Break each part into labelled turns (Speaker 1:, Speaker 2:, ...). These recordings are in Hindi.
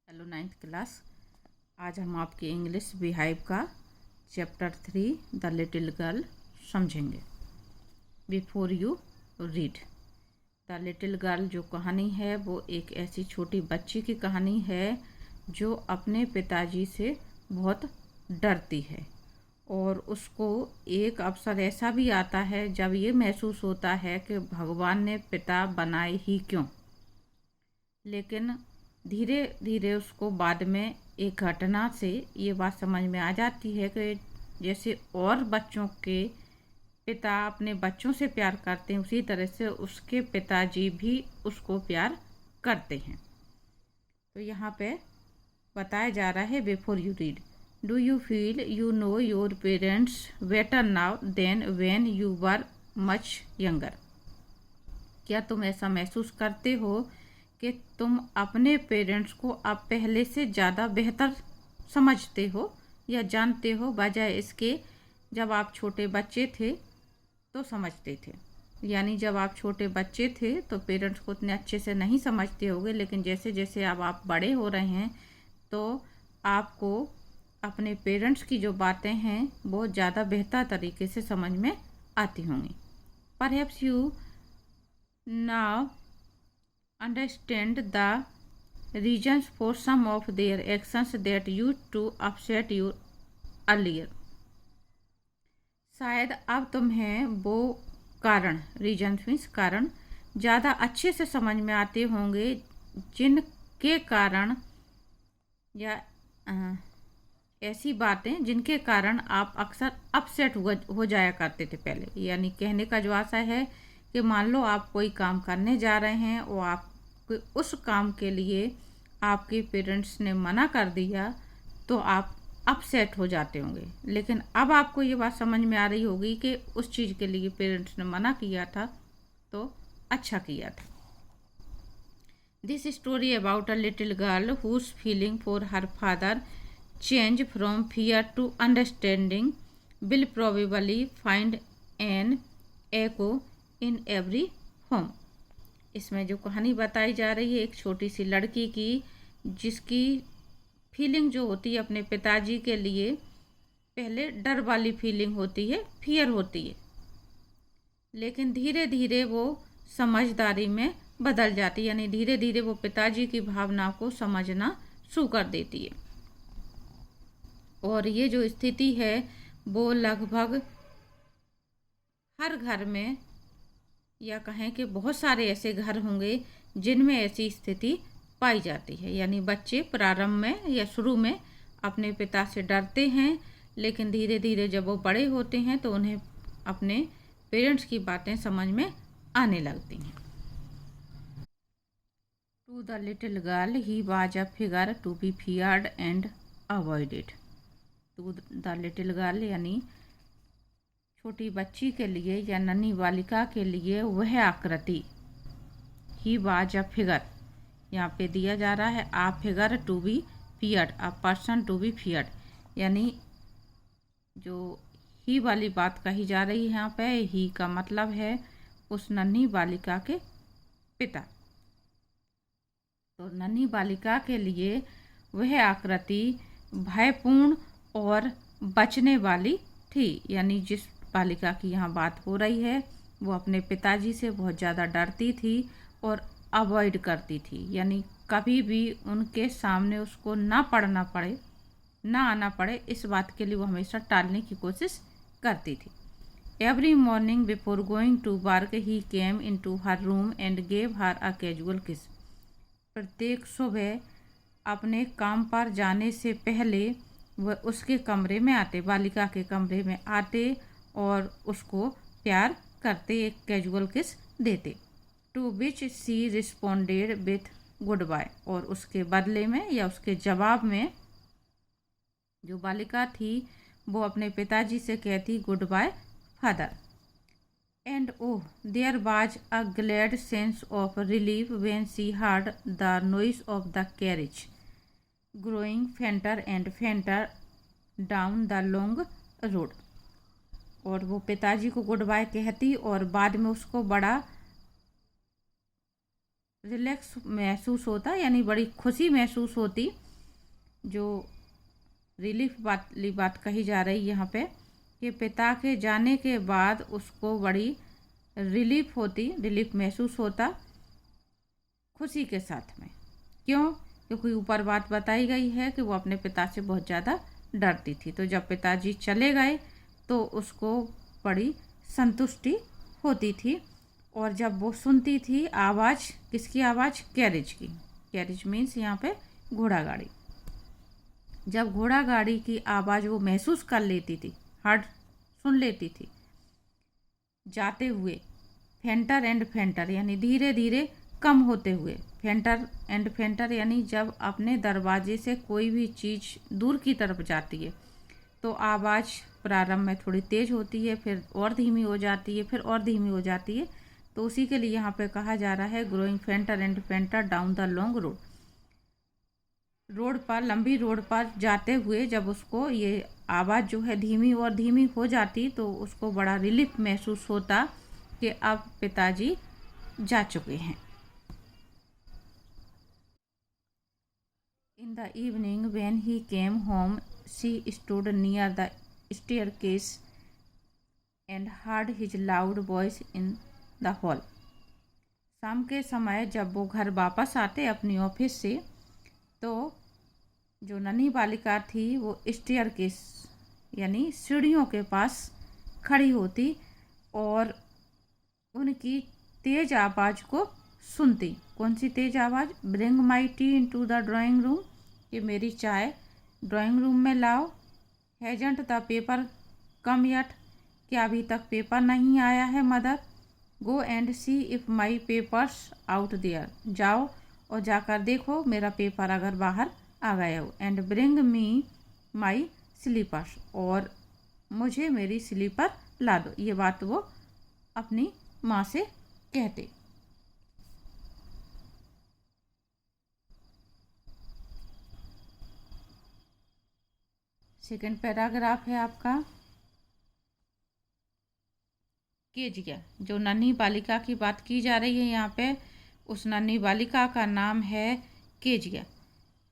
Speaker 1: Hello 9th class. आज हम आपके इंग्लिश बिहाइव का चैप्टर 3 द लिटिल गर्ल समझेंगे। Before you read the little girl जो कहानी है वो एक ऐसी छोटी बच्ची की कहानी है जो अपने पिताजी से बहुत डरती है और उसको एक अवसर ऐसा भी आता है जब ये महसूस होता है कि भगवान ने पिता बनाए ही क्यों। लेकिन धीरे धीरे उसको बाद में एक घटना से ये बात समझ में आ जाती है कि जैसे और बच्चों के पिता अपने बच्चों से प्यार करते हैं उसी तरह से उसके पिताजी भी उसको प्यार करते हैं। तो यहाँ पे बताया जा रहा है before you read, do you feel you know your parents better now than when you were much younger. क्या तुम ऐसा महसूस करते हो कि तुम अपने पेरेंट्स को अब पहले से ज़्यादा बेहतर समझते हो या जानते हो, बजाय इसके जब आप छोटे बच्चे थे तो समझते थे। यानी जब आप छोटे बच्चे थे तो पेरेंट्स को उतने अच्छे से नहीं समझते होगे, लेकिन जैसे जैसे अब आप बड़े हो रहे हैं तो आपको अपने पेरेंट्स की जो बातें हैं बहुत ज़्यादा बेहतर तरीके से समझ में आती होंगी। Perhaps you now understand the reasons for some of their actions that used to upset you earlier। शायद अब तुम्हें वो कारण, रीजन्स मीन्स कारण, ज़्यादा अच्छे से समझ में आते होंगे जिनके कारण या ऐसी बातें जिनके कारण आप अक्सर अपसेट हो जाया करते थे पहले। यानी कहने का जो आशा है कि मान लो आप कोई काम करने जा रहे हैं और आप उस काम के लिए आपके पेरेंट्स ने मना कर दिया तो आप अपसेट हो जाते होंगे, लेकिन अब आपको ये बात समझ में आ रही होगी कि उस चीज़ के लिए पेरेंट्स ने मना किया था तो अच्छा किया था। This story about a little girl whose feeling for her father change from fear to understanding will probably find an echo in every home. इसमें जो कहानी बताई जा रही है एक छोटी सी लड़की की जिसकी फीलिंग जो होती है अपने पिताजी के लिए पहले डर वाली फीलिंग होती है, फियर होती है, लेकिन धीरे धीरे वो समझदारी में बदल जाती है। यानी धीरे धीरे वो पिताजी की भावना को समझना शुरू कर देती है। और ये जो स्थिति है वो लगभग हर घर में, या कहें कि बहुत सारे ऐसे घर होंगे जिनमें ऐसी स्थिति पाई जाती है। यानी बच्चे प्रारंभ में या शुरू में अपने पिता से डरते हैं, लेकिन धीरे धीरे जब वो बड़े होते हैं तो उन्हें अपने पेरेंट्स की बातें समझ में आने लगती हैं। To the little girl he was a figure to be feared and avoided. To the little girl यानी छोटी बच्ची के लिए या नन्ही बालिका के लिए वह आकृति, ही वाज अ फिगर, यहाँ पे दिया जा रहा है a figure to be feared, a person to be feared. यानी जो ही वाली बात कही जा रही है यहाँ पे, ही का मतलब है उस नन्ही बालिका के पिता। तो नन्ही बालिका के लिए वह आकृति भयपूर्ण और बचने वाली थी। यानी जिस बालिका की यहाँ बात हो रही है वो अपने पिताजी से बहुत ज़्यादा डरती थी और अवॉइड करती थी। यानी कभी भी उनके सामने उसको ना पढ़ना पड़े, ना आना पड़े, इस बात के लिए वो हमेशा टालने की कोशिश करती थी। Every morning before going to work he came into her room and gave her a casual kiss. प्रत्येक सुबह अपने काम पर जाने से पहले वह उसके कमरे में आते, बालिका के कमरे में आते और उसको प्यार करते, एक कैजुअल किस देते। To which she responded with goodbye, और उसके बदले में या उसके जवाब में जो बालिका थी वो अपने पिताजी से कहती goodbye father. And oh there was a glad sense of relief when she heard the noise of the carriage growing fainter and fainter down the long road. और वो पिताजी को गुड बाय कहती और बाद में उसको बड़ा रिलैक्स महसूस होता, यानी बड़ी खुशी महसूस होती। जो रिलीफ वाली बात कही जा रही यहाँ पे कि पिता के जाने के बाद उसको बड़ी रिलीफ महसूस होता खुशी के साथ में। क्यों? क्योंकि ऊपर बात बताई गई है कि वो अपने पिता से बहुत ज़्यादा डरती थी। तो जब पिताजी चले गए तो उसको बड़ी संतुष्टि होती थी। और जब वो सुनती थी आवाज़, किसकी आवाज़? कैरेज की। कैरेज मीन्स यहाँ पे घोड़ा गाड़ी। जब घोड़ा गाड़ी की आवाज़ वो महसूस कर लेती थी, हर्ड सुन लेती थी जाते हुए, फेंटर एंड फेंटर यानी धीरे धीरे कम होते हुए। फेंटर एंड फेंटर यानी जब अपने दरवाजे से कोई भी चीज़ दूर की तरफ जाती है तो आवाज़ प्रारंभ में थोड़ी तेज़ होती है, फिर और धीमी हो जाती है, फिर और धीमी हो जाती है। तो उसी के लिए यहाँ पे कहा जा रहा है growing fainter and fainter down the long road. Road पर, लंबी रोड पर जाते हुए जब उसको ये आवाज़ जो है धीमी और धीमी हो जाती तो उसको बड़ा रिलीफ महसूस होता कि अब पिताजी जा चुके हैं। In the evening when he came home, she stood near the staircase and heard his loud voice in the hall. शाम के समय जब वो घर वापस आते अपनी ऑफिस से तो जो नन्ही बालिका थी वो स्टेयरकेस यानी सीढ़ियों के पास खड़ी होती और उनकी तेज आवाज़ को सुनती। कौन सी तेज आवाज़? Bring my tea into the drawing room, कि मेरी चाय ड्राइंग रूम में लाओ। Hasn't the paper come yet, क्या अभी तक पेपर नहीं आया है mother? Go and see if my paper's out there, जाओ और जाकर देखो मेरा पेपर अगर बाहर आ गया हो। And bring me my slippers, और मुझे मेरी स्लीपर ला दो। ये बात वो अपनी माँ से कहते। सेकंड पैराग्राफ है आपका। केजिया, जो नन्ही बालिका की बात की जा रही है यहाँ पे, उस नन्ही बालिका का नाम है Kezia.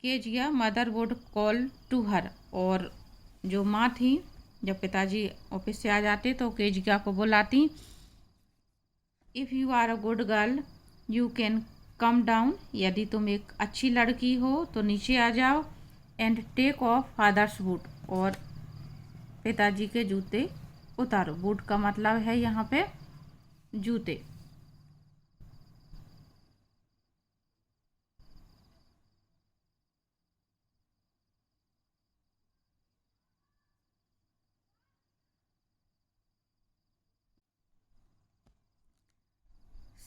Speaker 1: Kezia mother would call to her, और जो माँ थी जब पिताजी ऑफिस से आ जाते तो केजिया को बुलाती। If you are a good girl you can come down, यदि तुम एक अच्छी लड़की हो तो नीचे आ जाओ। And take off father's boots, और पिताजी के जूते उतारो। बूट का मतलब है यहाँ पे जूते।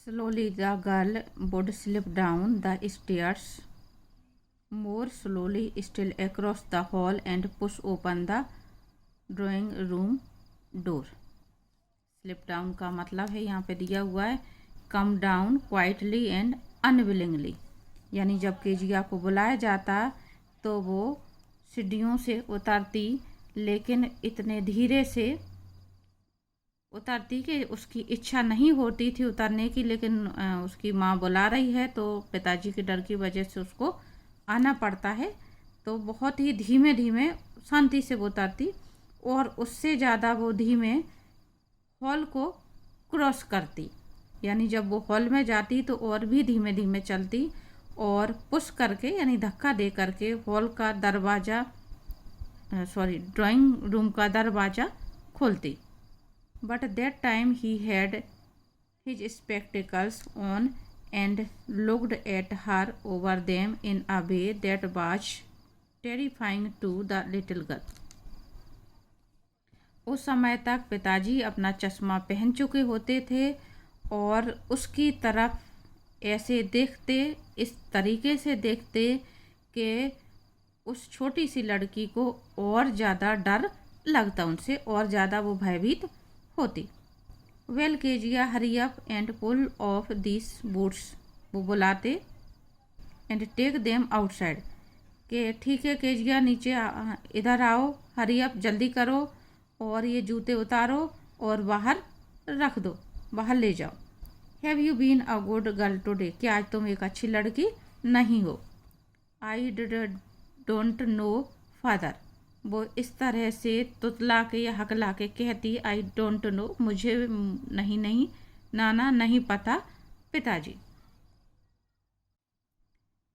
Speaker 1: Slowly the girl would slip down the stairs, more slowly still across the hall and push open the drawing room door. Slip down का मतलब है यहाँ पे दिया हुआ है come down quietly and unwillingly, यानी जब केजिया को बुलाया जाता तो वो सीढ़ियों से उतरती, लेकिन इतने धीरे से उतरती कि उसकी इच्छा नहीं होती थी उतरने की, लेकिन उसकी माँ बुला रही है तो पिताजी के डर की वजह से उसको आना पड़ता है। तो बहुत ही धीमे धीमे शांति से वो उतरती और उससे ज़्यादा वो धीमे हॉल को क्रॉस करती, यानी जब वो हॉल में जाती तो और भी धीमे धीमे चलती और पुश करके यानी धक्का दे करके हॉल का दरवाज़ा ड्राइंग रूम का दरवाज़ा खोलती। But that time he had his spectacles on and looked at her over them in a way that was terrifying to the little girl. उस समय तक पिताजी अपना चश्मा पहन चुके होते थे और उसकी तरफ ऐसे देखते, इस तरीके से देखते कि उस छोटी सी लड़की को और ज़्यादा डर लगता, उनसे और ज़्यादा वो भयभीत होती। Well Kezia hurry up and pull off this boots, वो बुलाते एंड टेक देम आउटसाइड, कि ठीक है केजिया नीचे इधर आओ, हरी अप जल्दी करो और ये जूते उतारो और बाहर रख दो, बाहर ले जाओ। Have you been a good girl today, कि आज तुम एक अच्छी लड़की नहीं हो। आई डोंट नो फादर, वो इस तरह से तुतला के या हकला के कहती, आई डोंट नो, मुझे नहीं नाना नहीं पता पिताजी।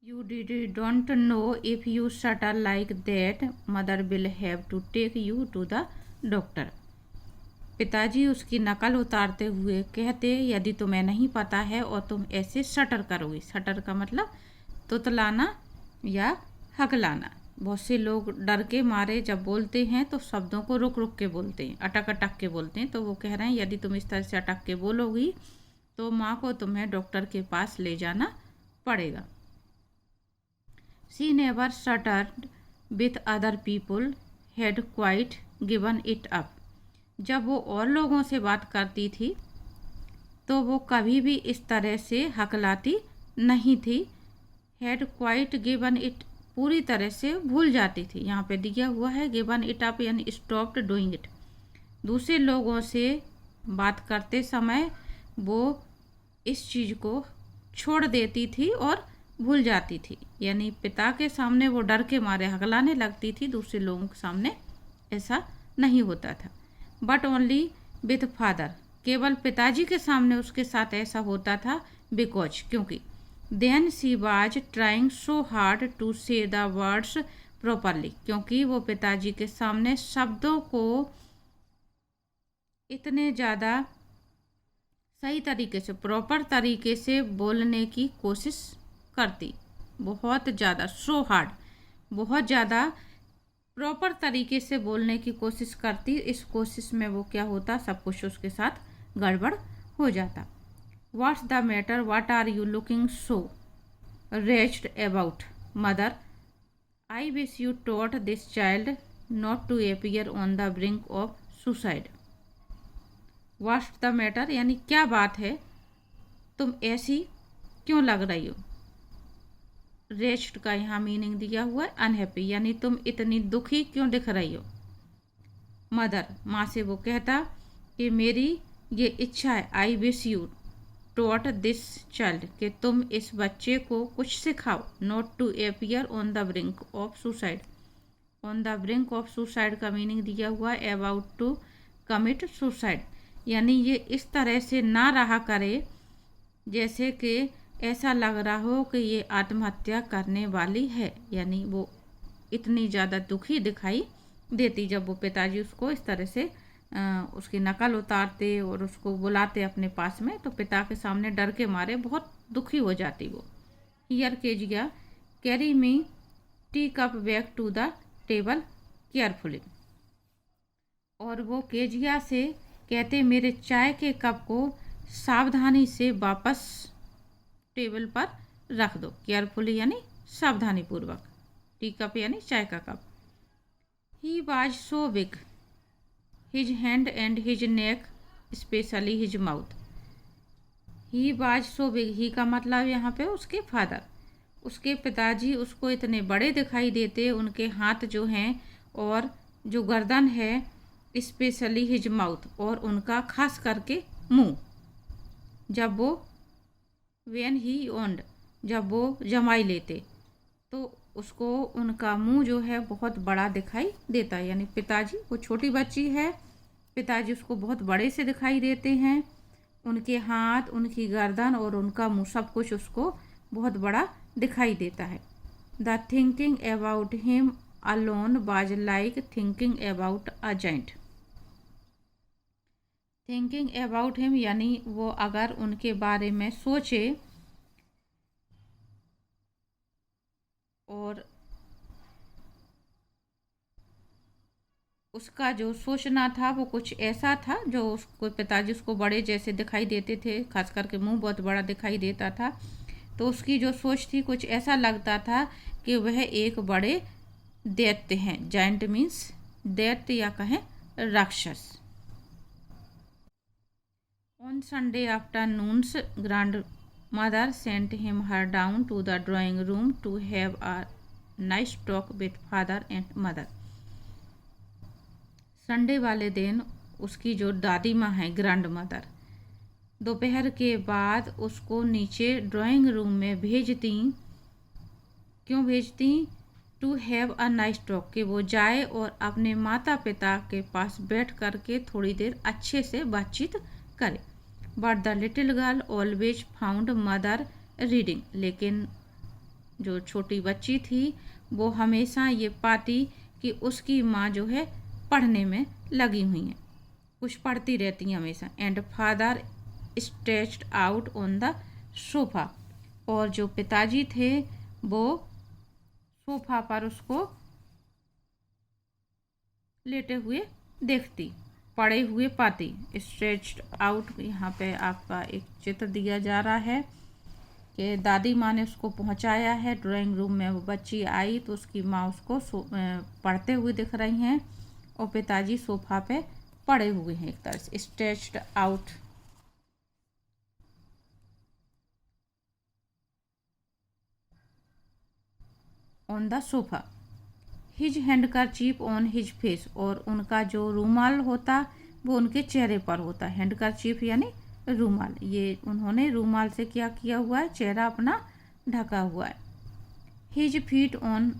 Speaker 1: You don't know if you stutter like that mother will have to take you to the doctor. पिताजी उसकी नकल उतारते हुए कहते, यदि तुम्हें नहीं पता है और तुम ऐसे शटर करोगी, शटर का मतलब तुतलाना या हकलाना। बहुत से लोग डर के मारे जब बोलते हैं तो शब्दों को रुक रुक के बोलते हैं, अटक अटक के बोलते हैं। तो वो कह रहे हैं यदि तुम इस तरह से अटक के बोलोगी तो माँ को तुम्हें डॉक्टर के पास ले जाना पड़ेगा। She never shattered with other people had quite given it up. जब वो और लोगों से बात करती थी तो वो कभी भी इस तरह से हकलाती नहीं थी। हैड क्वाइट गिवन इट, पूरी तरह से भूल जाती थी। यहाँ पे दिया हुआ है गिवन इट अप यानी स्टॉप्ड डूइंग इट। दूसरे लोगों से बात करते समय वो इस चीज़ को छोड़ देती थी और भूल जाती थी। यानी पिता के सामने वो डर के मारे हकलाने लगती थी, दूसरे लोगों के सामने ऐसा नहीं होता था। बट ओनली विथ फादर, केवल पिताजी के सामने उसके साथ ऐसा होता था। बिकॉज, क्योंकि then she was trying so hard to say the words properly, क्योंकि वो पिताजी के सामने शब्दों को इतने ज़्यादा सही तरीके से, प्रॉपर तरीके से बोलने की कोशिश करती। बहुत ज़्यादा, सो हार्ड, बहुत ज़्यादा प्रॉपर तरीके से बोलने की कोशिश करती। इस कोशिश में वो क्या होता, सब कुछ उसके साथ गड़बड़ हो जाता। What's the matter, what are you looking so raised about mother, I wish you taught this child not to appear on the brink of suicide. What's the matter यानी क्या बात है, तुम ऐसी क्यों लग रही हो। रेस्ट का यहाँ मीनिंग दिया हुआ है अनहैप्पी, यानी तुम इतनी दुखी क्यों दिख रही हो। मदर, माँ से वो कहता कि मेरी ये इच्छा है, I wish you taught this child, कि तुम इस बच्चे को कुछ सिखाओ। Not to appear on the brink of suicide, on the brink of suicide का मीनिंग दिया हुआ है अबाउट टू कमिट सुसाइड, यानी ये इस तरह से ना रहा करे जैसे कि ऐसा लग रहा हो कि ये आत्महत्या करने वाली है। यानी वो इतनी ज़्यादा दुखी दिखाई देती जब वो पिताजी उसको इस तरह से उसकी नकल उतारते और उसको बुलाते अपने पास में, तो पिता के सामने डर के मारे बहुत दुखी हो जाती वो। Here Kezia carry me tea cup back to the table carefully, और वो केजिया से कहते मेरे चाय के कप को सावधानी से वापस टेबल पर रख दो। केयरफुली यानी सावधानी पूर्वक, टी कप यानी चाय का cup. He was so big, his hand and his neck specially his mouth. He was so big, he का मतलब यहाँ पे उसके फादर, उसके पिताजी उसको इतने बड़े दिखाई देते, उनके हाथ जो हैं और जो गर्दन है, स्पेशली हिज माउथ, और उनका खास करके मुंह। जब वो व्हेन ही ओन्ड, जब वो जमाई लेते तो उसको उनका मुंह जो है बहुत बड़ा दिखाई देता है। यानी पिताजी, वो छोटी बच्ची है, पिताजी उसको बहुत बड़े से दिखाई देते हैं। उनके हाथ, उनकी गर्दन और उनका मुंह, सब कुछ उसको बहुत बड़ा दिखाई देता है। The thinking about him alone was like thinking about a giant. Thinking about him यानी वो अगर उनके बारे में सोचे और उसका जो सोचना था वो कुछ ऐसा था जो उसको, पिताजी उसको बड़े जैसे दिखाई देते थे, खास करके मुंह बहुत बड़ा दिखाई देता था, तो उसकी जो सोच थी कुछ ऐसा लगता था कि वह एक बड़े दैत्य हैं। जाइंट मीन्स दैत्य या कहें राक्षस। On Sunday afternoons, grandmother sent him her down to the drawing room to have a nice talk with father and mother. Sunday वाले दिन उसकी जो दादी माँ है, ग्रैंड मदर, दोपहर के बाद उसको नीचे ड्राइंग रूम में भेजती। क्यों भेजती? To have a nice talk, कि वो जाए और अपने माता पिता के पास बैठ कर के थोड़ी देर अच्छे से बातचीत करे। But the little girl always found mother reading, लेकिन जो छोटी बच्ची थी वो हमेशा ये पाती कि उसकी माँ जो है पढ़ने में लगी हुई है, कुछ पढ़ती रहती हैं हमेशा। And father stretched out on the sofa, और जो पिताजी थे वो सोफा पर उसको लेटे हुए देखती, पड़े हुए पाती। स्ट्रेच्ड आउट, यहाँ पे आपका एक चित्र दिया जा रहा है कि दादी माँ ने उसको पहुँचाया है ड्राइंग रूम में। वो बच्ची आई तो उसकी माँ उसको पढ़ते हुए दिख रही हैं और पिताजी सोफा पे पड़े हुए हैं, एक तरह से stretched out. On the sofa, his handkerchief on his face, और उनका जो रूमाल होता वो उनके चेहरे पर होता। हैंडकरचीफ यानी रूमाल, ये उन्होंने रूमाल से क्या किया हुआ है, चेहरा अपना ढका हुआ है। His feet on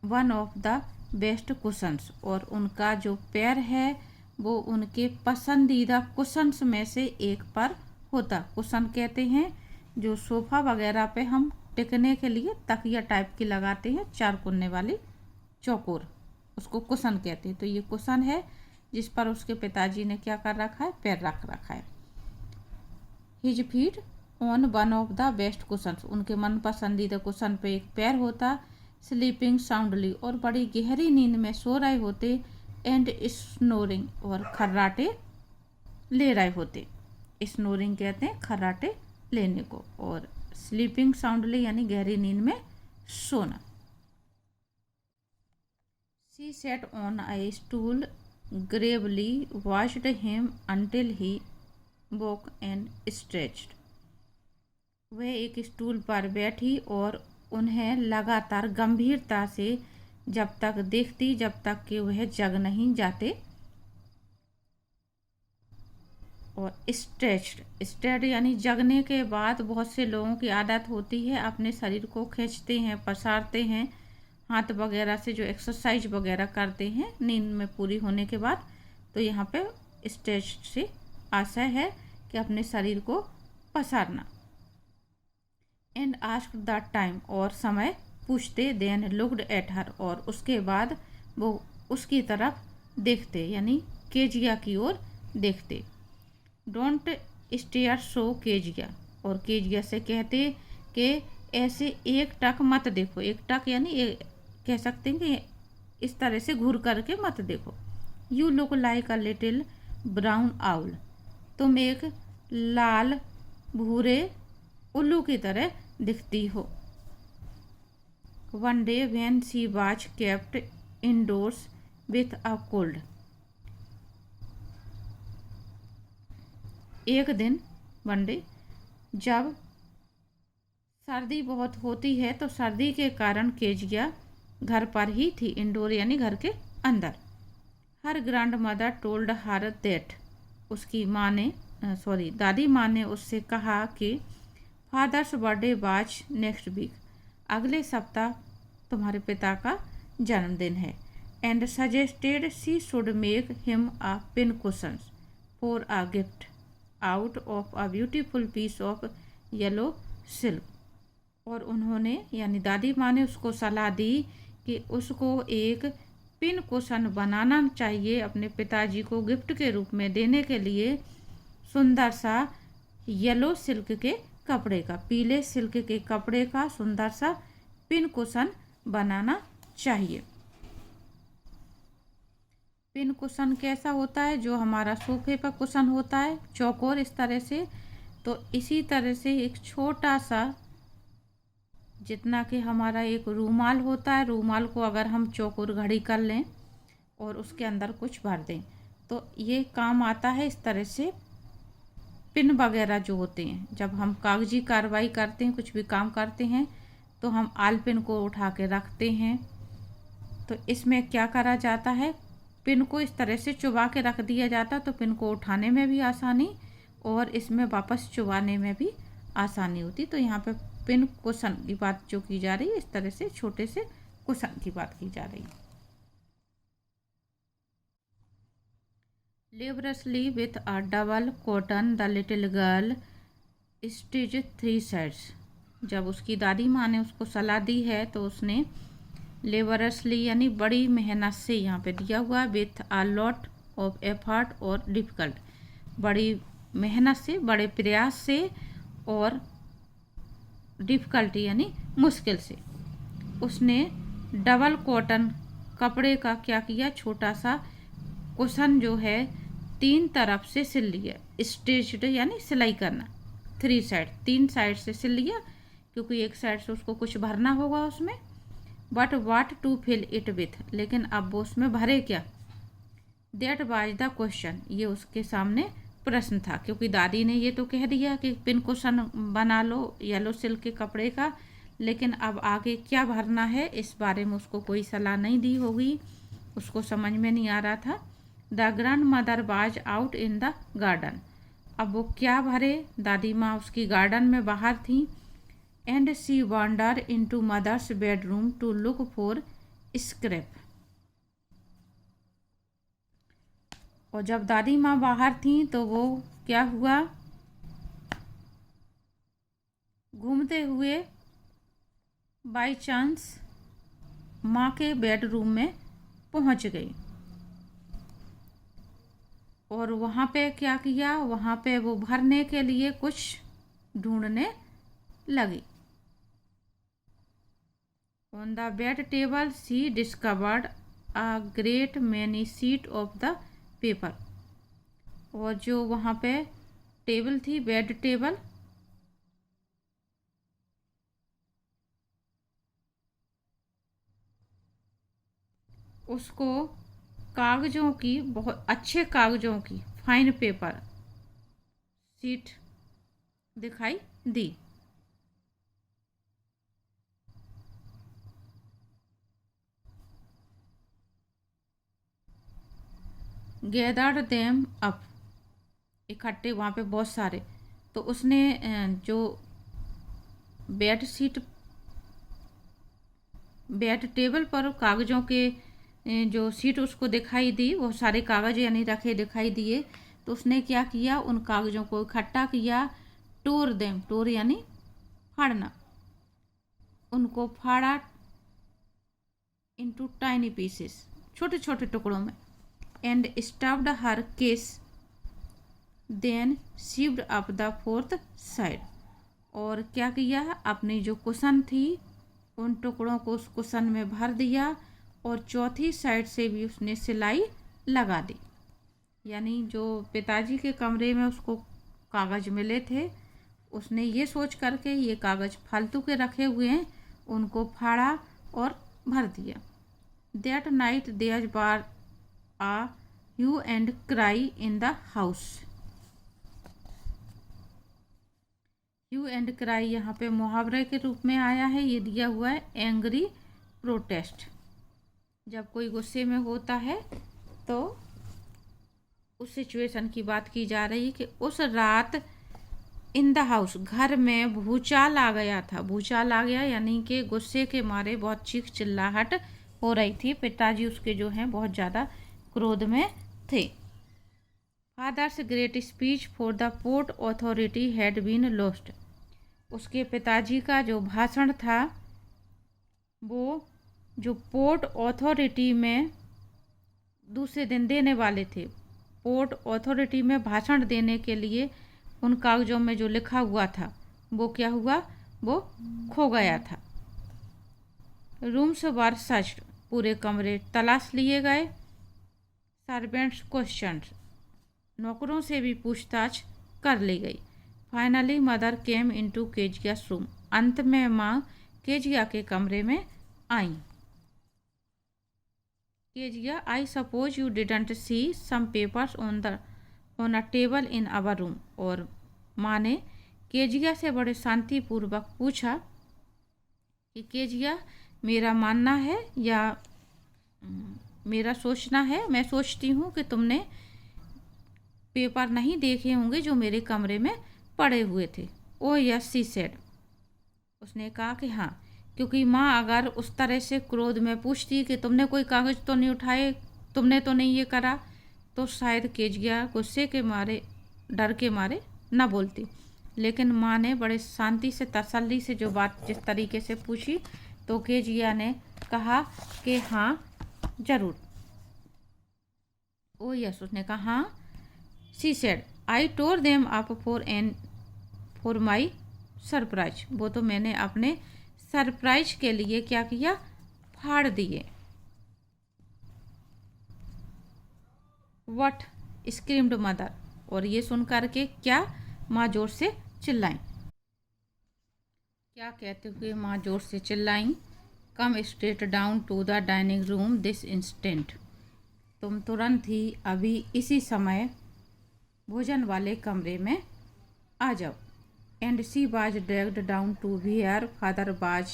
Speaker 1: one of the best cushions, और उनका जो पैर है वो उनके पसंदीदा कुशंस में से एक पर होता। कुशन कहते हैं जो सोफ़ा वगैरह पे हम टिकने के लिए तकिया टाइप की लगाते हैं, चार कोने वाली चौकोर, उसको कुशन कहते हैं। तो ये कुशन है जिस पर उसके पिताजी ने क्या कर रखा है, पैर रख रखा है। His feet on one of the best cushions, उनके मन पसंदीदा कुशन पे एक पैर होता। स्लीपिंग साउंडली, और बड़ी गहरी नींद में सो रहे होते। एंड स्नोरिंग, और खर्राटे ले रहे होते। स्नोरिंग कहते हैं खर्राटे लेने को, और स्लीपिंग साउंडली यानी गहरी नींद में सोना। She said on a stool, gravely watched him until he woke and stretched. वह एक स्टूल पर बैठी और उन्हें लगातार गंभीरता से जब तक देखती जब तक कि वह जग नहीं जाते। और स्ट्रेच्ड यानी जगने के बाद बहुत से लोगों की आदत होती है अपने शरीर को खींचते हैं, पसारते हैं, हाथ वगैरह से जो एक्सरसाइज वगैरह करते हैं नींद में पूरी होने के बाद। तो यहाँ पे स्ट्रेच से आशय है कि अपने शरीर को पसारना। एंड आस्क्ड द टाइम, और समय पूछते। देन लुक्ड एट हर, और उसके बाद वो उसकी तरफ देखते यानी केजिया की ओर देखते। डोंट स्टेयर सो केजिया, और केजिया से कहते कि ऐसे एक टक मत देखो। एक टक यानी कह सकते हैं कि इस तरह से घूर करके मत देखो। You look like a little brown owl, तुम एक लाल भूरे उल्लू की तरह दिखती हो। One day when she was kept indoors with a cold, एक दिन वन डे जब सर्दी बहुत होती है तो सर्दी के कारण केजिया घर पर ही थी। इंडोर यानी घर के अंदर। Her grandmother told her that, उसकी माँ ने दादी माँ ने उससे कहा कि father's birthday was next week, अगले सप्ताह तुम्हारे पिता का जन्मदिन है। And suggested she should make him a pin cushion for a gift out of a beautiful piece of yellow silk, और उन्होंने यानी दादी माँ ने उसको सलाह दी कि उसको एक पिन कुशन बनाना चाहिए अपने पिताजी को गिफ्ट के रूप में देने के लिए। सुंदर सा येलो सिल्क के कपड़े का, पीले सिल्क के कपड़े का सुंदर सा पिन कुशन बनाना चाहिए। पिन कुशन कैसा होता है, जो हमारा सोफे पर कुशन होता है चौकोर इस तरह से, तो इसी तरह से एक छोटा सा जितना कि हमारा एक रूमाल होता है, रूमाल को अगर हम चौकोर घड़ी कर लें और उसके अंदर कुछ भर दें तो ये काम आता है। इस तरह से पिन वगैरह जो होते हैं, जब हम कागजी कार्रवाई करते हैं, कुछ भी काम करते हैं तो हम आल पिन को उठा के रखते हैं। तो इसमें क्या करा जाता है, पिन को इस तरह से चुबा के रख दिया जाता है तो पिन को उठाने में भी आसानी और इसमें वापस चुबाने में भी आसानी होती। तो यहाँ पे पिन कुशन की बात जो की जा रही है, इस तरह से छोटे से कुशन की बात की जा रही है। लेबरसली with a double cotton the little girl stitch 3 sides. जब उसकी दादी माँ ने उसको सलाह दी है तो उसने लेबरसली यानी बड़ी मेहनत से, यहाँ पे दिया हुआ with a lot of effort और डिफ़िकल्ट, बड़ी मेहनत से, बड़े प्रयास से और डिफ़िकल्टी यानी मुश्किल से, उसने डबल कॉटन कपड़े का क्या किया, छोटा सा कुशन जो है 3 तरफ से सिल लिया। स्टिच्ड यानी सिलाई करना, 3 साइड, 3 साइड से सिल लिया, क्योंकि एक साइड से उसको कुछ भरना होगा उसमें। But what to fill it with, लेकिन अब वो उसमें भरे क्या, दैट वाज द क्वेश्चन, ये उसके सामने प्रश्न था। क्योंकि दादी ने ये तो कह दिया कि पिन कुशन बना लो येलो सिल्क के कपड़े का, लेकिन अब आगे क्या भरना है इस बारे में उसको कोई सलाह नहीं दी होगी, उसको समझ में नहीं आ रहा था। The grand mother was out in the garden, अब वो क्या भरे, दादी माँ उसकी गार्डन में बाहर थी। And she wander into mother's bedroom to look for scrap, और जब दादी माँ बाहर थी तो वो क्या हुआ, घूमते हुए बाय चांस माँ के बेडरूम में पहुँच गई। और वहाँ पे क्या किया, वहाँ पे वो भरने के लिए कुछ ढूंढने लगी। On the bed table she discovered a great many sheet of the paper, और जो वहाँ पे टेबल थी, बेड टेबल, उसको कागज़ों की, बहुत अच्छे कागज़ों की, फाइन पेपर शीट दिखाई दी। गैदर्ड देम अप, इकट्ठे वहाँ पे बहुत सारे, तो उसने जो बेड टेबल पर कागज़ों के जो शीट उसको दिखाई दी, वो सारे कागज़ यानी रखे दिखाई दिए, तो उसने क्या किया, उन कागज़ों को इकट्ठा किया। टोर देम, टोर यानी फाड़ना, उनको फाड़ा इनटू टाइनी पीसेस, छोटे छोटे टुकड़ों में। And stuffed her case then shift up the 4th side, और क्या किया, अपनी जो कुशन थी उन टुकड़ों को उस कुशन में भर दिया, और चौथी साइड से भी उसने सिलाई लगा दी। यानी जो पिताजी के कमरे में उसको कागज़ मिले थे, उसने ये सोच करके ये कागज़ फालतू के रखे हुए हैं, उनको फाड़ा और भर दिया। That night there was a hue and cry in the house. Hue and cry यहाँ पे मुहावरे के रूप में आया है, ये दिया हुआ है एंग्री प्रोटेस्ट। जब कोई गुस्से में होता है तो उस सिचुएशन की बात की जा रही है कि उस रात इन द हाउस, घर में भूचाल आ गया था। भूचाल आ गया यानी कि गुस्से के मारे बहुत चीख चिल्लाहट हो रही थी। पिताजी उसके जो हैं बहुत ज़्यादा क्रोध में थे। Father's great speech for the port authority had been lost, उसके पिताजी का जो भाषण था वो जो पोर्ट अथॉरिटी में दूसरे दिन देने वाले थे, पोर्ट अथॉरिटी में भाषण देने के लिए उन कागज़ों में जो लिखा हुआ था वो क्या हुआ, वो खो गया था। रूम्स वर सर्च्ड, पूरे कमरे तलाश लिए गए। सर्वेंट्स क्वेश्चन्ड, नौकरों से भी पूछताछ कर ली गई। Finally mother came into Kezia's room, अंत में माँ केजिया के कमरे में आई। Kezia, I suppose you didn't see some papers on a table in our room, और माँ ने केजिया से बड़े शांतिपूर्वक पूछा कि केजिया, मेरा मानना है या मेरा सोचना है, मैं सोचती हूँ कि तुमने पेपर नहीं देखे होंगे जो मेरे कमरे में पड़े हुए थे। ओ यस शी सेड, उसने कहा कि हाँ, क्योंकि माँ अगर उस तरह से क्रोध में पूछती कि तुमने कोई कागज़ तो नहीं उठाए, तुमने तो नहीं ये करा, तो शायद केजिया गुस्से के मारे, डर के मारे ना बोलती। लेकिन माँ ने बड़े शांति से, तसल्ली से जो बात जिस तरीके से पूछी, तो केजिया ने कहा कि हाँ ज़रूर। ओ यस, उसने कहा हाँ। She said I tore them up for my surprise, वो तो मैंने अपने सरप्राइज के लिए क्या किया, फाड़ दिए। वट स्क्रीम्ड मदर, और ये सुनकर के क्या, माँ जोर से चिल्लाई। क्या कहते हुए माँ जोर से चिल्लाई, come straight down to the dining room this instant, तुम तुरंत ही अभी इसी समय भोजन वाले कमरे में आ जाओ। And she was dragged down to where father was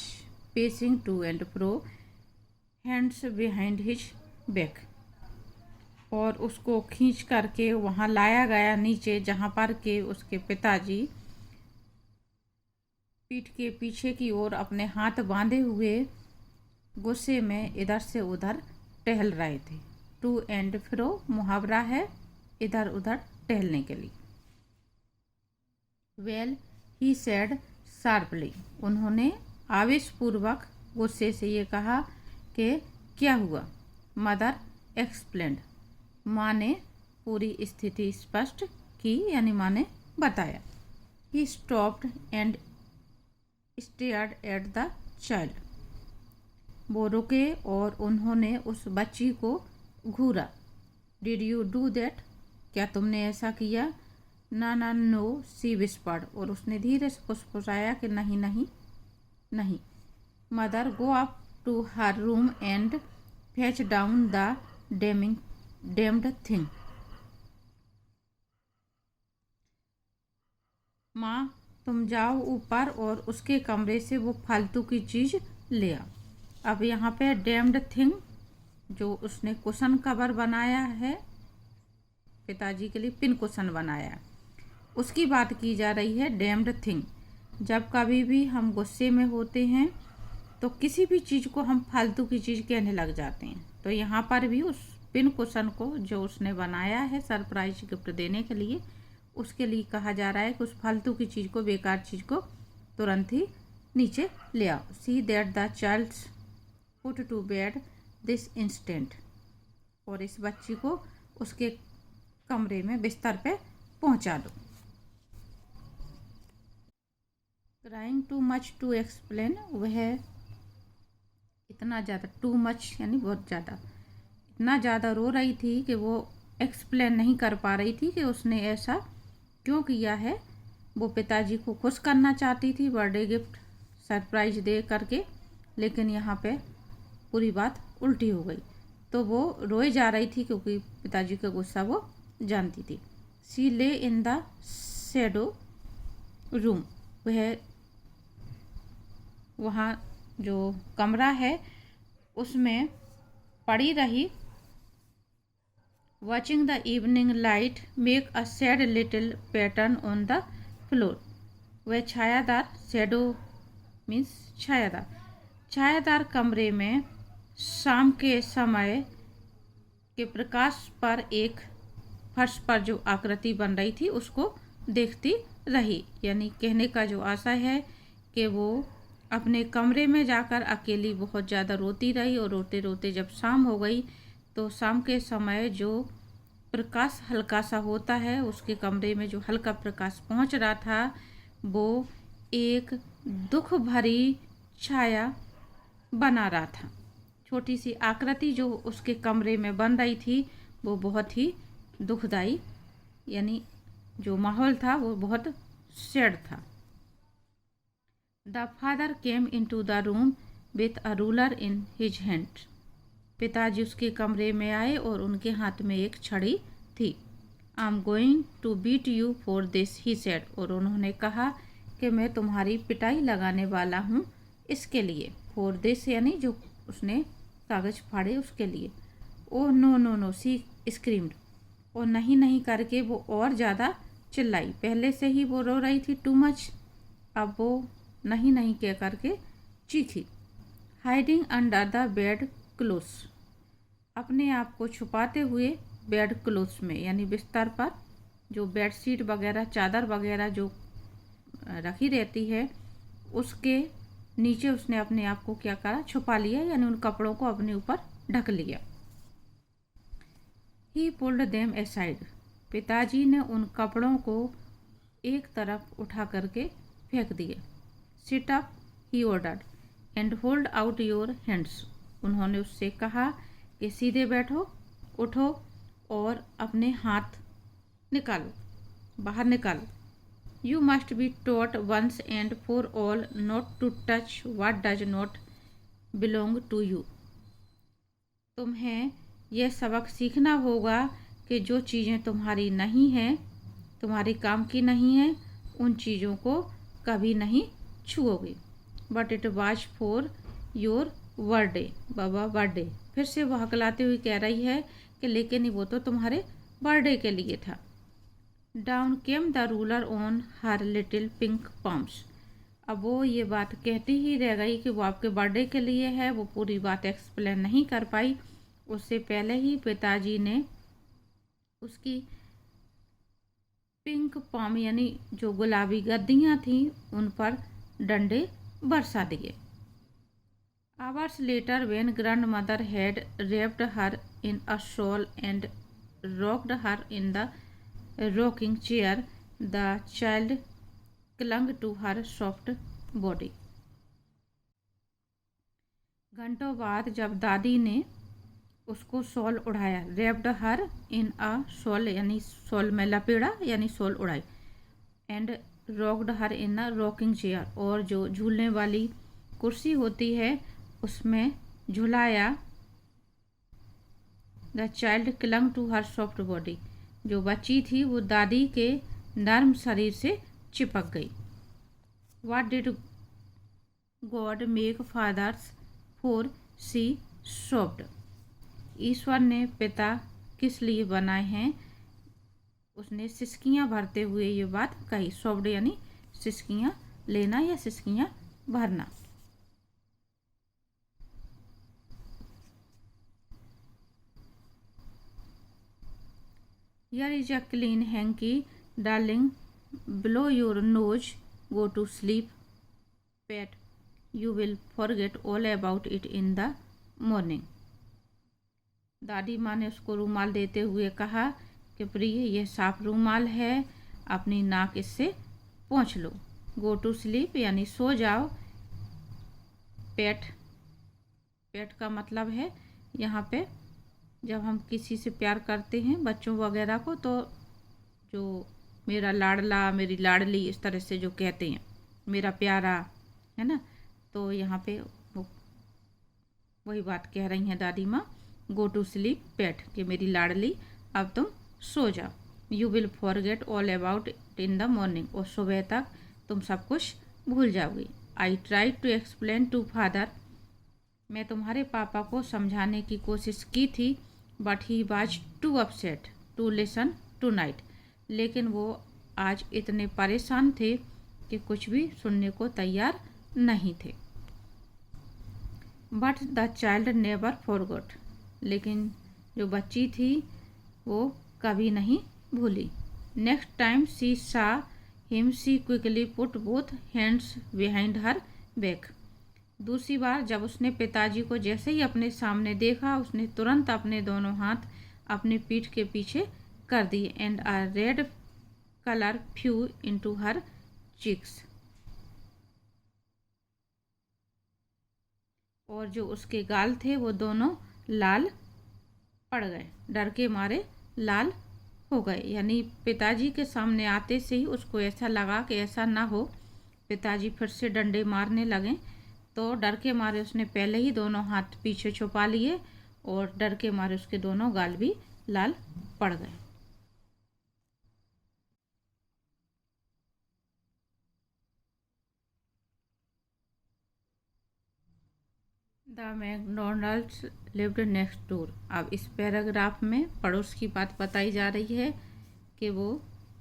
Speaker 1: pacing to and fro, hands behind his back, और उसको खींच करके वहाँ लाया गया नीचे, जहाँ पर के उसके पिताजी पीठ के पीछे की ओर अपने हाथ बांधे हुए गुस्से में इधर से उधर टहल रहे थे। टू एंड फ्रो मुहावरा है इधर उधर टहलने के लिए। वेल ही सेड शार्पली, उन्होंने आवेशपूर्वक गुस्से से ये कहा कि क्या हुआ। मदर एक्सप्लेन्ड, माँ ने पूरी स्थिति स्पष्ट की, यानी माँ ने बताया। He stopped and stared at the child, वो रुके और उन्होंने उस बच्ची को घूरा। डिड यू डू दैट, क्या तुमने ऐसा किया। ना ना नो, सी विस्पर्ड, और उसने धीरे से फुसफुसाया कि नहीं नहीं नहीं। Mother go up to her room and fetch down the damned thing, माँ तुम जाओ ऊपर और उसके कमरे से वो फालतू की चीज़ ले आओ। अब यहाँ पे डेम्ड थिंग, जो उसने कुशन कवर बनाया है पिताजी के लिए, पिन कुशन बनाया, उसकी बात की जा रही है। डेम्ड थिंग, जब कभी भी हम गुस्से में होते हैं तो किसी भी चीज़ को हम फालतू की चीज़ कहने लग जाते हैं। तो यहाँ पर भी उस पिन कुशन को जो उसने बनाया है सरप्राइज गिफ्ट देने के लिए, उसके लिए कहा जा रहा है कि उस फालतू की चीज़ को, बेकार चीज़ को तुरंत ही नीचे ले आओ। See that the child's put to bed this instant, और इस बच्ची को उसके कमरे में बिस्तर पे पहुंचा दो। Crying too much to explain, वह इतना ज़्यादा, टू मच यानी बहुत ज़्यादा, इतना ज़्यादा रो रही थी कि वो एक्सप्लेन नहीं कर पा रही थी कि उसने ऐसा क्यों किया है। वो पिताजी को खुश करना चाहती थी बर्थडे गिफ्ट सरप्राइज दे करके, लेकिन यहाँ पे पूरी बात उल्टी हो गई। तो वो रोए जा रही थी क्योंकि पिताजी का गुस्सा वो जानती थी। सी ले इन द शैडो रूम, वह वहाँ जो कमरा है उसमें पड़ी रही। Watching the evening light make a sad little pattern on the floor, वह छायादार, शैडो मीन्स छायादार कमरे में शाम के समय के प्रकाश पर एक फर्श पर जो आकृति बन रही थी उसको देखती रही। यानी कहने का जो आशय है कि वो अपने कमरे में जाकर अकेली बहुत ज़्यादा रोती रही, और रोते रोते जब शाम हो गई तो शाम के समय जो प्रकाश हल्का सा होता है, उसके कमरे में जो हल्का प्रकाश पहुंच रहा था, वो एक दुख भरी छाया बना रहा था। छोटी सी आकृति जो उसके कमरे में बन रही थी वो बहुत ही दुखदाई, यानी जो माहौल था वो बहुत सैड था। The father came into the room with a ruler in his hand, पिताजी उसके कमरे में आए और उनके हाथ में एक छड़ी थी। I am going to beat you for this, he said, और उन्होंने कहा कि मैं तुम्हारी पिटाई लगाने वाला हूँ इसके लिए। फॉर दिस यानी जो उसने कागज़ फाड़े उसके लिए। ओह नो नो नो, सी स्क्रीम्ड, और नहीं नहीं करके वो और ज़्यादा चिल्लाई। पहले से ही वो रो रही थी टू मच, अब वो नहीं नहीं कह करके चीखी। Hiding under the bedclothes, अपने आप को छुपाते हुए बेड क्लोथ्स में, यानी बिस्तर पर जो बेडशीट वगैरह चादर वगैरह जो रखी रहती है उसके नीचे उसने अपने आप को क्या करा, छुपा लिया, यानी उन कपड़ों को अपने ऊपर ढक लिया। ही पुल्ड देम असाइड, पिताजी ने उन कपड़ों को एक तरफ उठा करके फेंक दिए। Sit up he ordered and hold out your hands, उन्होंने उससे कहा कि सीधे बैठो, उठो और अपने हाथ निकालो, बाहर निकालो। You must be taught once and for all not to touch what does not belong to you, तुम्हें यह सबक सीखना होगा कि जो चीज़ें तुम्हारी नहीं हैं, तुम्हारे काम की नहीं हैं, उन चीज़ों को कभी नहीं छुओगे। But it was for your birthday, बाबा बर्थडे, फिर से वो हकलाते हुए कह रही है कि लेकिन वो तो तुम्हारे बर्थडे के लिए था। Down came the ruler on her little pink pumps, अब वो ये बात कहती ही रह गई कि वो आपके बर्थडे के लिए है, वो पूरी बात एक्सप्लेन नहीं कर पाई। उससे पहले ही पिताजी ने उसकी पिंक पॉम यानी जो गुलाबी गद्दियाँ थीं उन पर डंडे बरसा दिए। Hours later when grand mother had wrapped her in a shawl and rocked her in the rocking chair, the child clung to her soft body. घंटों बाद जब दादी ने उसको शॉल उड़ाया, wrapped her in a shawl यानी शॉल में लपेड़ा यानी शॉल उड़ाई, and rocked her in a rocking chair, और जो झूलने वाली कुर्सी होती है उसमें झुलाया। The child clung to her soft body, जो बच्ची थी वो दादी के नर्म शरीर से चिपक गई। What did God make fathers for, she sobbed, ईश्वर ने पिता किस लिए बनाए हैं, उसने सिसकियां भरते हुए ये बात कही। सोब्ड यानी सिसकियां लेना या सिसकियां भरना। Here is a clean hanky, darling. Blow your nose. Go to sleep, pet. You will forget all about it in the morning. दादी माँ ने उसको रूमाल देते हुए कहा कि प्रिय यह साफ रूमाल है, अपनी नाक इससे पोंछ लो। गो टू स्लीप यानी सो जाओ। पेट, पेट का मतलब है यहाँ पे जब हम किसी से प्यार करते हैं बच्चों वगैरह को, तो जो मेरा लाडला मेरी लाडली इस तरह से जो कहते हैं, मेरा प्यारा, है ना, तो यहाँ पे वही बात कह रही हैं दादी माँ। गो टू स्लीप पेट, कि मेरी लाडली अब तुम सो जाओ। You will forget all about it in the morning, और सुबह तक तुम सब कुछ भूल जाओगी। I try to explain to father, मैं तुम्हारे पापा को समझाने की कोशिश की थी, but he was too upset to listen tonight, लेकिन वो आज इतने परेशान थे कि कुछ भी सुनने को तैयार नहीं थे। But the child never forgot, लेकिन जो बच्ची थी वो कभी नहीं भूली। Next time she saw him she quickly put both hands behind her back, दूसरी बार जब उसने पिताजी को जैसे ही अपने सामने देखा, उसने तुरंत अपने दोनों हाथ अपनी पीठ के पीछे कर दिए। And a red colour few into her cheeks, और जो उसके गाल थे वो दोनों लाल पड़ गए, डर के मारे लाल हो गए। यानी पिताजी के सामने आते से ही उसको ऐसा लगा कि ऐसा ना हो पिताजी फिर से डंडे मारने लगे, तो डर के मारे उसने पहले ही दोनों हाथ पीछे छुपा लिए और डर के मारे उसके दोनों गाल भी लाल पड़ गए। The McDonald's lived next door. अब इस पैराग्राफ में पड़ोस की बात बताई जा रही है कि वो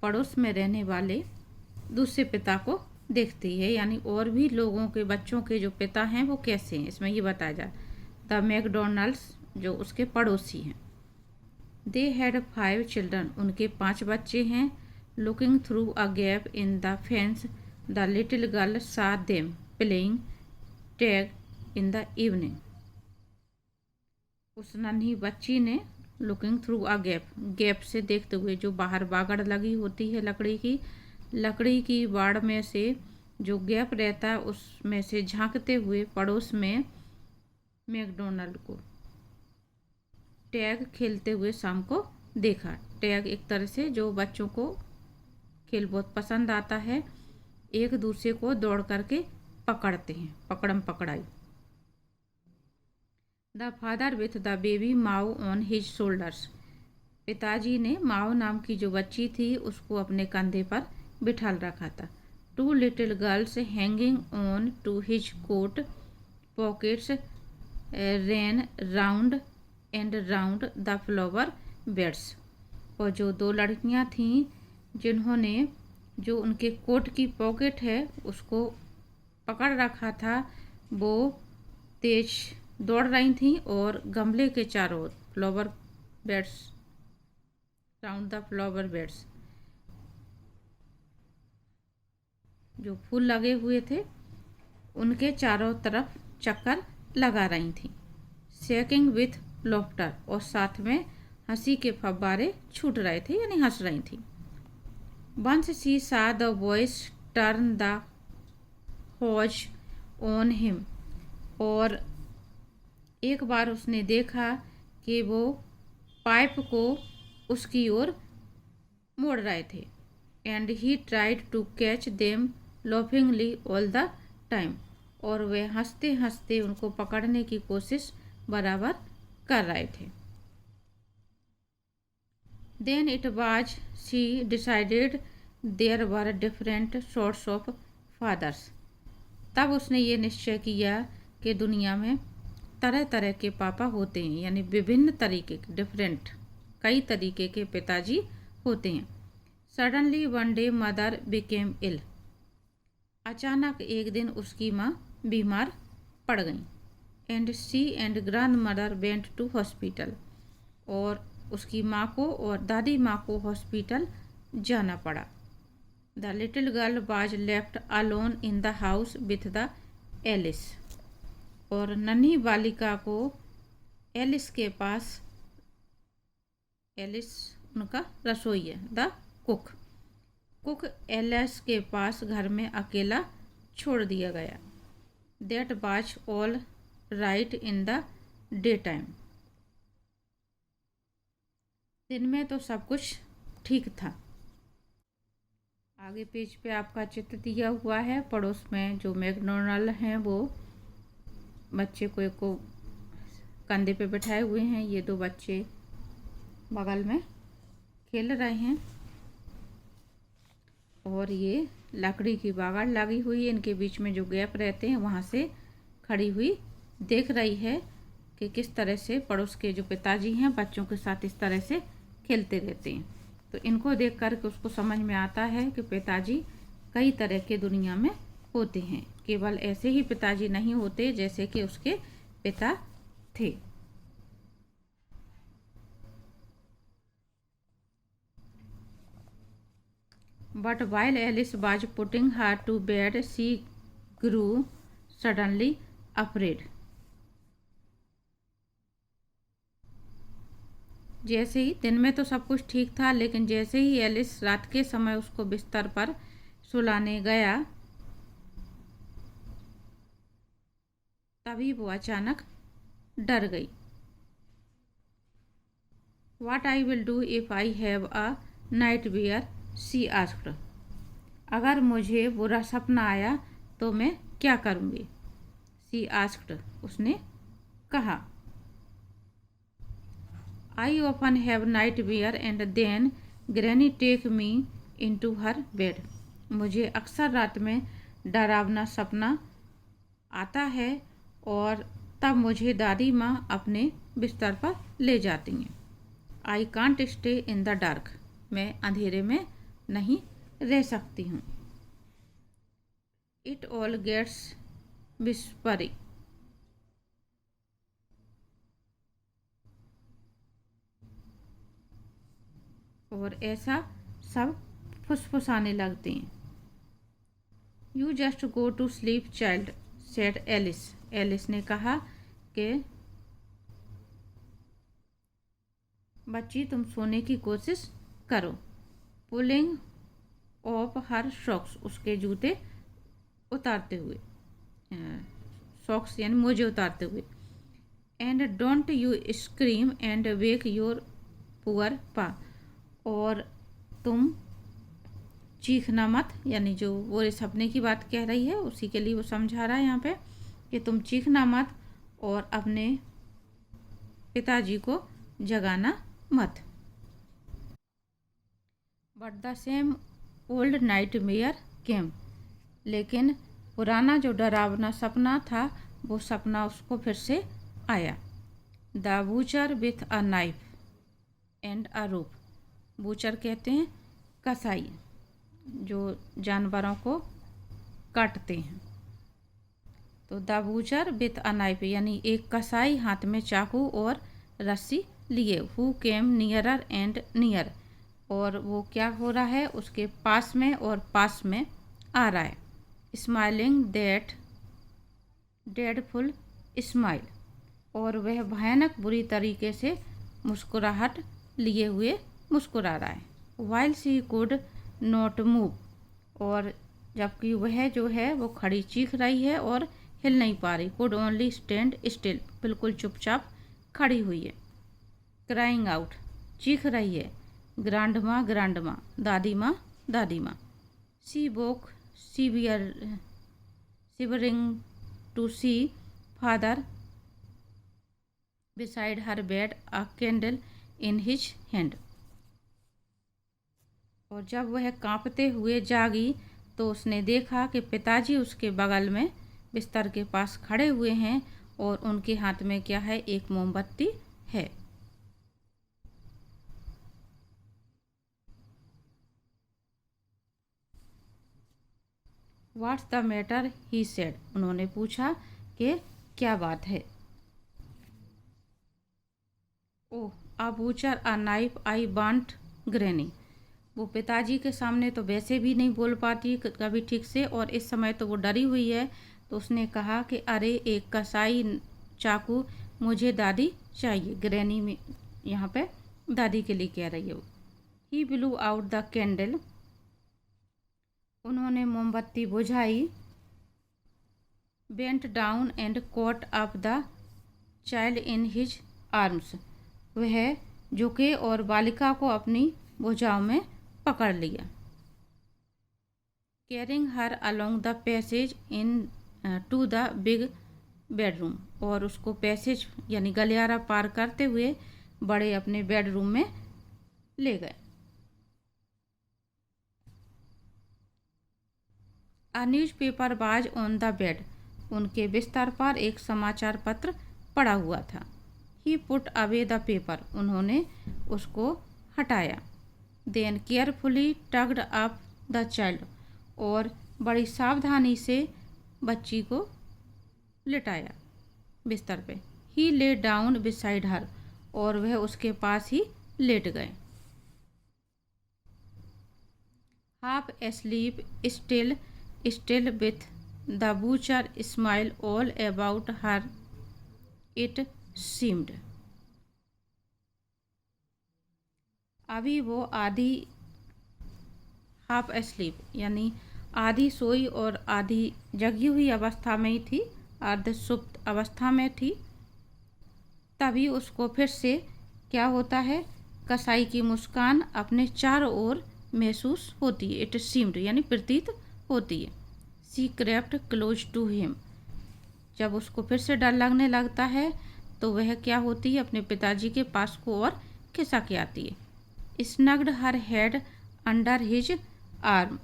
Speaker 1: पड़ोस में रहने वाले दूसरे पिता को देखती है, यानी और भी लोगों के बच्चों के जो पिता हैं वो कैसे हैं, इसमें ये बताया जा। द मैकडोनल्ड्स जो उसके पड़ोसी हैं। दे हैड 5 चिल्ड्रन, उनके 5 बच्चे हैं। Looking through a gap in the fence the little girl saw them playing tag in the evening. उस नन्ही बच्ची ने looking through a gap, gap से देखते हुए, जो बाहर बागड़ लगी होती है लकड़ी की बाड़ में से जो गैप रहता है उसमें से झांकते हुए पड़ोस में मैकडोनल्ड को टैग खेलते हुए शाम को देखा। टैग एक तरह से जो बच्चों को खेल बहुत पसंद आता है, एक दूसरे को दौड़ करके पकड़ते हैं, पकड़म पकड़ाई। The father with the baby Mao on his shoulders, पिताजी ने माओ नाम की जो बच्ची थी उसको अपने कंधे पर बिठाल रखा था। 2 little girls hanging on to his coat pockets ran round and round the flower beds. और जो 2 लड़कियां थीं जिन्होंने जो उनके कोट की पॉकेट है उसको पकड़ रखा था, वो तेज दौड़ रही थीं और गमले के चारों ओर flower beds, round the flower beds, जो फूल लगे हुए थे उनके चारों तरफ चक्कर लगा रही थीं। शेकिंग विथ लॉफ्टर, और साथ में हंसी के फव्वारे छूट रहे थे, यानी हंस रही थीं। Once she saw the boys turn the hose on him, और एक बार उसने देखा कि वो पाइप को उसकी ओर मोड़ रहे थे। And he tried to catch them laughingly all the time, और वे हंसते हंसते उनको पकड़ने की कोशिश बराबर कर रहे थे। Then it was she decided there were different sorts of fathers, तब उसने ये निश्चय किया कि दुनिया में तरह तरह के पापा होते हैं, यानी विभिन्न तरीके के, डिफरेंट, कई तरीके के पिताजी होते हैं। Suddenly one day mother became ill, अचानक एक दिन उसकी माँ बीमार पड़ गई। And she and grandmother went to hospital, और उसकी माँ को और दादी माँ को हॉस्पिटल जाना पड़ा। The little girl was left alone in the house with the Alice, और नन्ही बालिका को एलिस के पास, एलिस उनका रसोई है, द कुक एलिस के पास घर में अकेला छोड़ दिया गया। That was all right in the day time, दिन में तो सब कुछ ठीक था। आगे पेज पे आपका चित्र दिया हुआ है। पड़ोस में जो मैकडोनल्ड हैं वो बच्चे को कंधे पे बैठाए हुए हैं। ये 2 बच्चे बगल में खेल रहे हैं, और ये लकड़ी की बागड़ लगी हुई है, इनके बीच में जो गैप रहते हैं वहाँ से खड़ी हुई देख रही है कि किस तरह से पड़ोस के जो पिताजी हैं बच्चों के साथ इस तरह से खेलते रहते हैं। तो इनको देख कर के उसको समझ में आता है कि पिताजी कई तरह के दुनिया में होते हैं, केवल ऐसे ही पिताजी नहीं होते जैसे कि उसके पिता थे। But while Alice was putting her to bed, she grew suddenly afraid. जैसे ही दिन में तो सब कुछ ठीक था, लेकिन जैसे ही एलिस रात के समय उसको बिस्तर पर सुलाने गया, तभी वो अचानक डर गई। What I will do if I have a nightmare? She asked, अगर मुझे बुरा सपना आया तो मैं क्या करूँगी? शी आस्क्ड, उसने कहा। I often have nightmare and then granny take me into her bed, मुझे अक्सर रात में डरावना सपना आता है और तब मुझे दादी माँ अपने बिस्तर पर ले जाती हैं। I can't stay in the dark, मैं अंधेरे में नहीं रह सकती हूँ। इट ऑल गेट्स विस्परी, और ऐसा सब फुसफुसाने लगते हैं। You just go to sleep child, said Alice. Alice ने कहा कि बच्ची तुम सोने की कोशिश करो। पुलिंग ऑफ हर सॉक्स, उसके जूते उतारते हुए, सॉक्स यानी मोजे उतारते हुए। And don't you scream and wake your poor पा, और तुम चीखना मत, यानी जो वो सपने की बात कह रही है उसी के लिए वो समझा रहा है यहाँ पे कि तुम चीखना मत और अपने पिताजी को जगाना मत। But the same old nightmare came, लेकिन पुराना जो डरावना सपना था वो सपना उसको फिर से आया। The butcher with a knife and a rope, butcher कहते हैं कसाई जो जानवरों को काटते हैं। तो the butcher with a knife यानी एक कसाई हाथ में चाकू और रस्सी लिए। Who came nearer and near, और वो क्या हो रहा है उसके पास में और पास में आ रहा है। स्माइलिंग दैट डेडफुल स्माइल, और वह भयानक बुरी तरीके से मुस्कुराहट लिए हुए मुस्कुरा रहा है। While she could not move, और जबकि वह जो है वो खड़ी चीख रही है और हिल नहीं पा रही। कुड ओनली स्टैंड स्टिल, बिल्कुल चुपचाप खड़ी हुई है। क्राइंग आउट, चीख रही है। ग्रांडमा ग्रांडमा, दादी माँ दादी माँ। She woke shivering to see father beside her bed, a candle in his hand, और जब वह कांपते हुए जागी तो उसने देखा कि पिताजी उसके बगल में बिस्तर के पास खड़े हुए हैं और उनके हाथ में क्या है, एक मोमबत्ती है। What's the matter, he said, उन्होंने पूछा कि क्या बात है। Oh, a butcher a knife I want granny, वो पिताजी के सामने तो वैसे भी नहीं बोल पाती कभी ठीक से, और इस समय तो वो डरी हुई है। तो उसने कहा कि अरे एक कसाई चाकू, मुझे दादी चाहिए। ग्रैनी में यहाँ पे दादी के लिए कह रही है वो। ही ब्लू आउट द कैंडल, उन्होंने मोमबत्ती बुझाई। Bent down and caught up the child in his arms, वह झुके और बालिका को अपनी भुजाओं में पकड़ लिया। Carrying her along the passage into the big bedroom, और उसको पैसेज यानी गलियारा पार करते हुए बड़े अपने बेडरूम में ले गए। A newspaper was on the bed, उनके बिस्तर पर एक समाचार पत्र पड़ा हुआ था। He put away the paper, उन्होंने उसको हटाया। Then carefully tugged up the child, और बड़ी सावधानी से बच्ची को लिटाया बिस्तर पे। ही ले डाउन बिसाइड हर, और वह उसके पास ही लेट गए। Half asleep still with the butcher smile all about her it seemed, अभी वो आधी हाफ एस्लीप यानी आधी सोई और आधी जगी हुई अवस्था में ही थी, अर्ध सुप्त अवस्था में थी। तभी उसको फिर से क्या होता है, कसाई की मुस्कान अपने चारों ओर महसूस होती है। इट सीम्ड यानी प्रतीत होती है। सी क्रेप्ट क्लोज टू हिम, जब उसको फिर से डर लगने लगता है तो वह क्या होती है, अपने पिताजी के पास को और खिसक के आती है। Snuggled her head under his arm,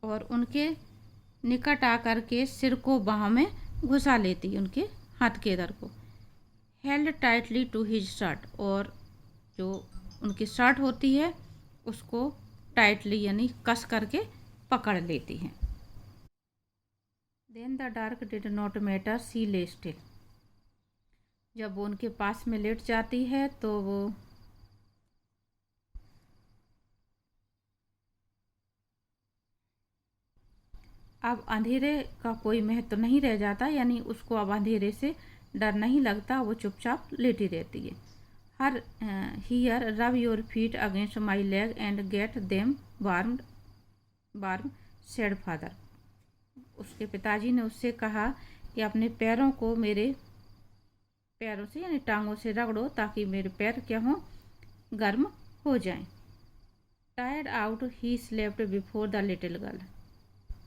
Speaker 1: और उनके निकट आकर के सिर को बाहों में घुसा लेती है, उनके हाथ के इधर को, held tightly to his shirt, और जो उनकी शर्ट होती है उसको टाइटली यानी कस करके पकड़ लेती हैं। Then the dark did not matter, she lay still, जब वो उनके पास में लेट जाती है तो वो अब अंधेरे का कोई महत्व नहीं रह जाता, यानी उसको अब अंधेरे से डर नहीं लगता, वो चुपचाप लेटी रहती है। हर here rub your feet against my leg and get them warm, said father. उसके पिताजी ने उससे कहा कि अपने पैरों को मेरे पैरों से यानी टांगों से रगड़ो ताकि मेरे पैर क्या हों, गर्म हो जाएं। Tired out he slept before the little girl,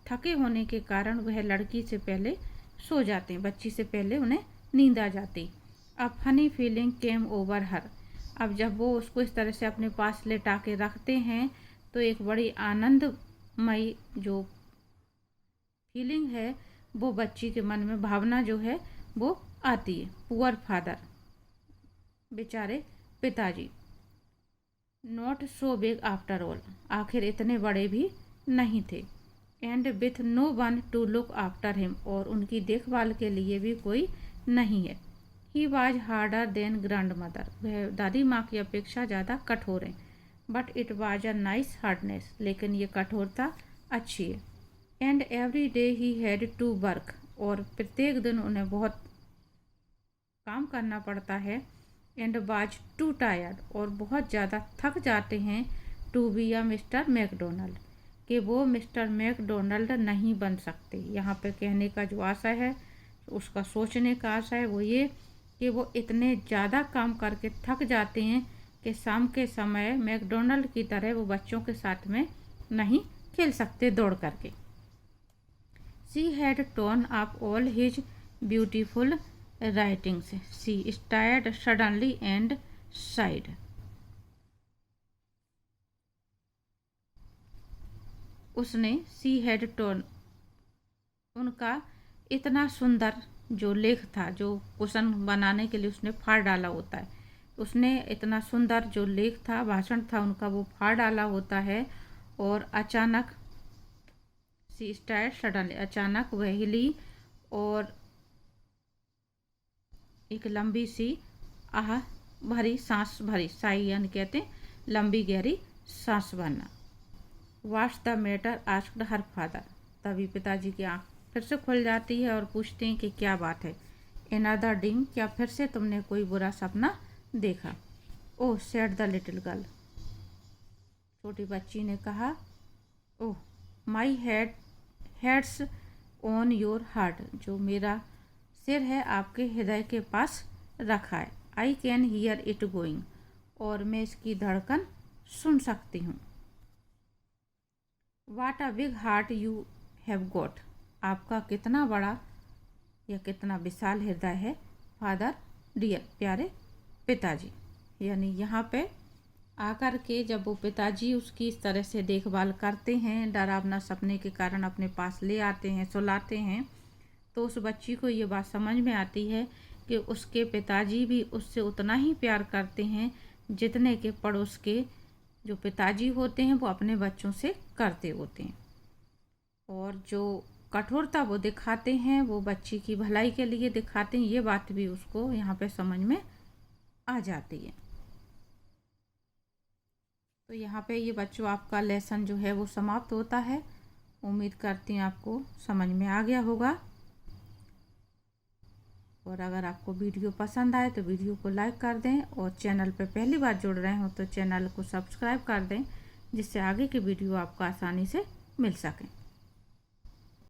Speaker 1: थके होने के कारण वह लड़की से पहले सो जाते हैं, बच्ची से पहले उन्हें नींद आ जाती। अब फनी फीलिंग केम ओवर हर, अब जब वो उसको इस तरह से अपने पास लेटा के रखते हैं तो एक बड़ी आनंदमयी जो फीलिंग है वो बच्ची के मन में, भावना जो है वो आती है। पुअर फादर, बेचारे पिताजी, not so big after all, आखिर इतने बड़े भी नहीं थे। And with no one to look after him, और उनकी देखभाल के लिए भी कोई नहीं है। He was harder than grandmother, वह दादी माँ की अपेक्षा ज़्यादा कठोर है। But it was a nice hardness, लेकिन ये कठोरता अच्छी है। And every day he had to work, और प्रत्येक दिन उन्हें बहुत काम करना पड़ता है। एंड वॉज टू टायर्ड, और बहुत ज़्यादा थक जाते हैं। To be a Mr McDonald, कि वो मिस्टर मैकडोनल्ड नहीं बन सकते। यहाँ पे कहने का जो आशा है, उसका सोचने का आशा है वो ये कि वो इतने ज़्यादा काम करके थक जाते हैं कि शाम के समय मैकडोनल्ड की तरह वो बच्चों के साथ में नहीं खेल सकते दौड़ करके। She had torn up all his beautiful writings, she stared suddenly and sighed. उसने सी हैड टोन, उनका इतना सुंदर जो लेख था, जो कुशन बनाने के लिए उसने फाड़ डाला होता है, उसने इतना सुंदर जो लेख था, भाषण था उनका, वो फाड़ डाला होता है। और अचानक सी स्टार्ट सडनली, अचानक वह हिली और एक लंबी सी आह भरी सांस भरी, साई यानी कहते हैं लंबी गहरी सांस भरना। What's the matter asked her father, तभी पिताजी की आंख फिर से खुल जाती है और पूछते हैं कि क्या बात है। अनदर ड्रीम, क्या फिर से तुमने कोई बुरा सपना देखा। ओह सेड द लिटिल गर्ल, छोटी बच्ची ने कहा। ओह माई हेड्स ऑन योर हार्ट, जो मेरा सिर है आपके हृदय के पास रखा है। I can hear it going, और मैं इसकी धड़कन सुन सकती हूँ। What a big heart you have got, आपका कितना बड़ा या कितना विशाल हृदय है फादर डियर, प्यारे पिताजी। यानी यहाँ पे आकर के जब वो पिताजी उसकी इस तरह से देखभाल करते हैं, डरावना सपने के कारण अपने पास ले आते हैं, सुलाते हैं, तो उस बच्ची को ये बात समझ में आती है कि उसके पिताजी भी उससे उतना ही प्यार करते हैं जितने के पड़ोस के जो पिताजी होते हैं वो अपने बच्चों से करते होते हैं। और जो कठोरता वो दिखाते हैं वो बच्ची की भलाई के लिए दिखाते हैं, ये बात भी उसको यहाँ पे समझ में आ जाती है। तो यहाँ पे ये बच्चों आपका लेसन जो है वो समाप्त होता है। उम्मीद करती हूँ आपको समझ में आ गया होगा। और अगर आपको वीडियो पसंद आए तो वीडियो को लाइक कर दें, और चैनल पर पहली बार जुड़ रहे हो तो चैनल को सब्सक्राइब कर दें, जिससे आगे की वीडियो आपको आसानी से मिल सकें।